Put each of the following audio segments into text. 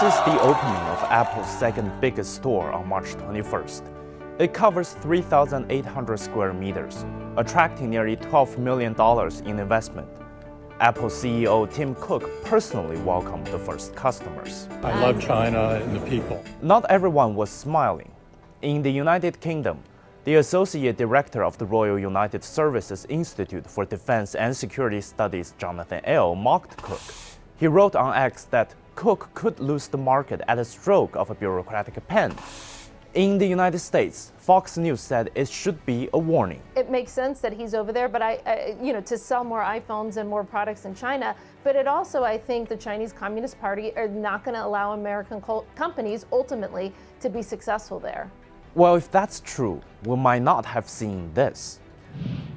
This is the opening of Apple's second biggest store on March 21st. It covers 3,800 square meters, attracting nearly $12 million in investment. Apple CEO Tim Cook personally welcomed the first customers. I love China and the people. Not everyone was smiling. In the United Kingdom, the Associate Director of the Royal United Services Institute for Defense and Security Studies, Jonathan Ale, mocked Cook. He wrote on X that Cook could lose the market at a stroke of a bureaucratic pen. In the United States, Fox News said it should be a warning. It makes sense that he's over there, but to sell more iPhones and more products in China. But it also, I think, the Chinese Communist Party are not going to allow American companies ultimately to be successful there. Well, if that's true, we might not have seen this.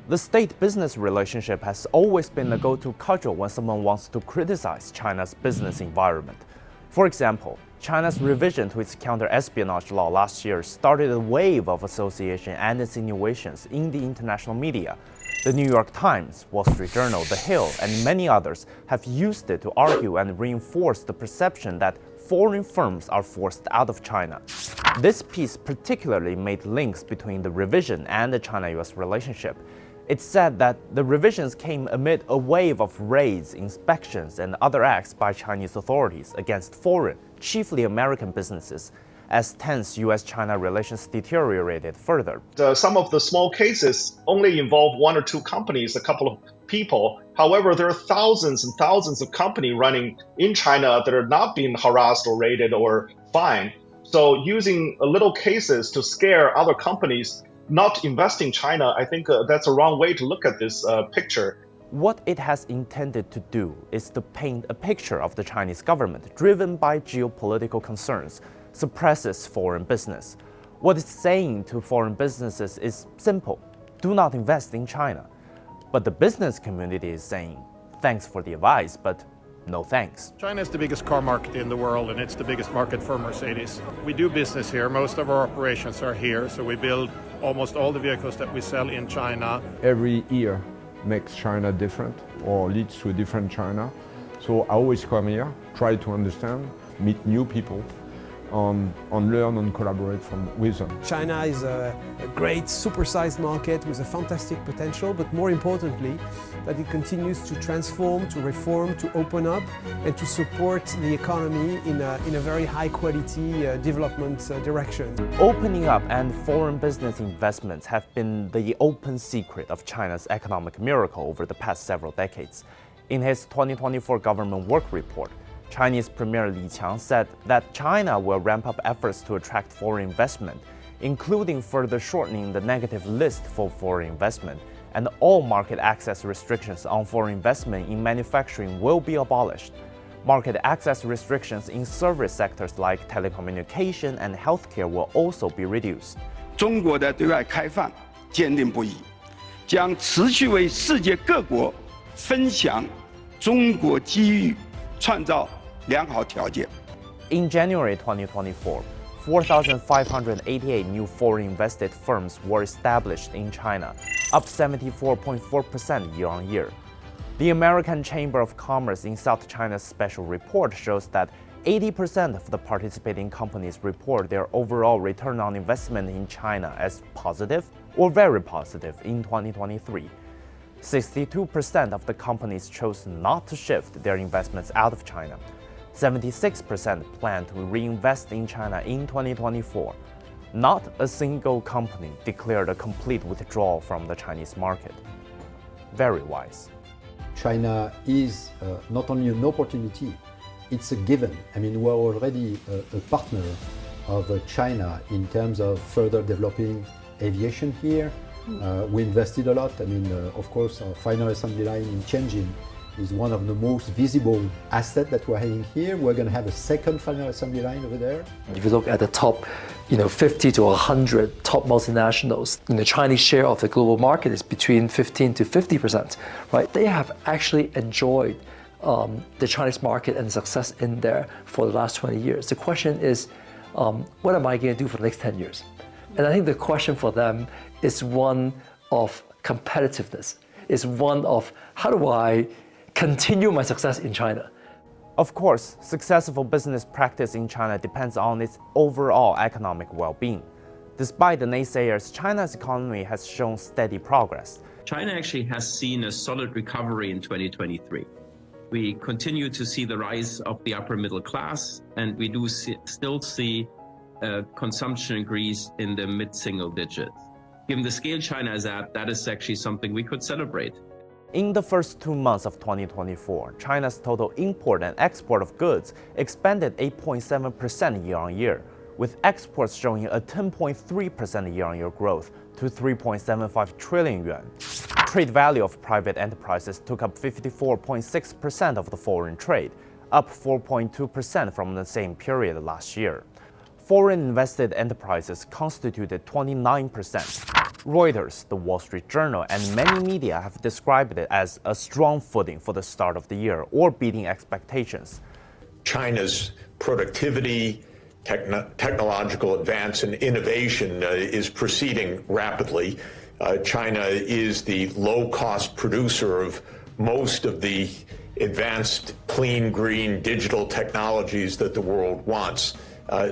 The state-business relationship has always been a go-to cudgel when someone wants to criticize China's business environment. For example, China's revision to its counter-espionage law last year started a wave of association and insinuations in the international media. The New York Times, Wall Street Journal, The Hill, and many others have used it to argue and reinforce the perception that foreign firms are forced out of China. This piece particularly made links between the revision and the China-US relationship. It said that the revisions came amid a wave of raids, inspections, and other acts by Chinese authorities against foreign, chiefly American businesses, as tense US-China relations deteriorated further. Some of the small cases only involve one or two companies, a couple of people. However, there are thousands and thousands of companies running in China that are not being harassed or raided or fined. So using little cases to scare other companies not invest in China, I think that's a wrong way to look at this picture. What it has intended to do is to paint a picture of the Chinese government driven by geopolitical concerns, suppresses foreign business. What it's saying to foreign businesses is simple: do not invest in China. But the business community is saying, thanks for the advice, but no thanks. China is the biggest car market in the world, and it's the biggest market for Mercedes. We do business here. Most of our operations are here, so we build almost all the vehicles that we sell in China. Every year makes China different or leads to a different China. So I always come here, try to understand, meet new people, learn and collaborate with them. China is a great supersized market with a fantastic potential, but more importantly, that it continues to transform, to reform, to open up, and to support the economy in a very high quality development direction. Opening up and foreign business investments have been the open secret of China's economic miracle over the past several decades. In his 2024 government work report, Chinese Premier Li Qiang said that China will ramp up efforts to attract foreign investment, including further shortening the negative list for foreign investment, and all market access restrictions on foreign investment in manufacturing will be abolished. Market access restrictions in service sectors like telecommunication and healthcare will also be reduced. 中国的对外开放坚定不移，将持续为世界各国分享中国机遇，创造良好条件。 In January 2024, 4,588 new foreign invested firms were established in China, up 74.4% year-on-year. The American Chamber of Commerce in South China's special report shows that 80% of the participating companies report their overall return on investment in China as positive or very positive in 2023. 62% of the companies chose not to shift their investments out of China. 76% plan to reinvest in China in 2024. Not a single company declared a complete withdrawal from the Chinese market. Very wise. China is not only an opportunity, it's a given. I mean, we're already a partner of China in terms of further developing aviation here. We invested a lot. I mean, of course, our final assembly line in Tianjin is one of the most visible assets that we're having here. We're going to have a second final assembly line over there. If you look at the top, 50 to 100 top multinationals, the Chinese share of the global market is between 15 to 50%, right? They have actually enjoyed the Chinese market and success in there for the last 20 years. The question is, what am I going to do for the next 10 years? And I think the question for them is one of competitiveness, is one of how do I continue my success in China? Of course, successful business practice in China depends on its overall economic well-being. Despite the naysayers, China's economy has shown steady progress. China actually has seen a solid recovery in 2023. We continue to see the rise of the upper middle class, and we do still see consumption increase in the mid-single digits. Given the scale China is at, that is actually something we could celebrate. In the first 2 months of 2024, China's total import and export of goods expanded 8.7% year-on-year, with exports showing a 10.3% year-on-year growth to 3.75 trillion yuan. Trade value of private enterprises took up 54.6% of the foreign trade, up 4.2% from the same period last year. Foreign invested enterprises constituted 29%. Reuters, The Wall Street Journal, and many media have described it as a strong footing for the start of the year or beating expectations. China's productivity, technological advance and innovation is proceeding rapidly. China is the low-cost producer of most of the advanced, clean, green, digital technologies that the world wants.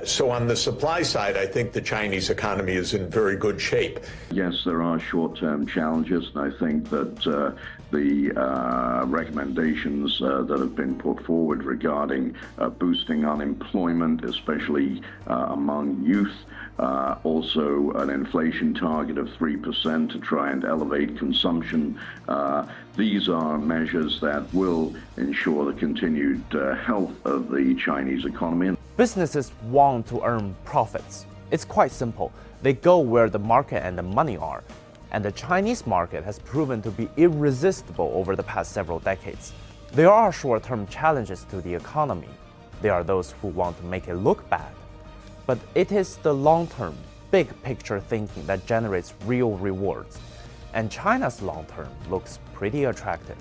So on the supply side, I think the Chinese economy is in very good shape. Yes, there are short-term challenges, and I think that the recommendations that have been put forward regarding boosting unemployment, especially among youth, also an inflation target of 3% to try and elevate consumption. These are measures that will ensure the continued health of the Chinese economy. Businesses want to earn profits. It's quite simple. They go where the market and the money are. And the Chinese market has proven to be irresistible over the past several decades. There are short-term challenges to the economy. There are those who want to make it look bad. But it is the long-term, big-picture thinking that generates real rewards. And China's long-term looks pretty attractive.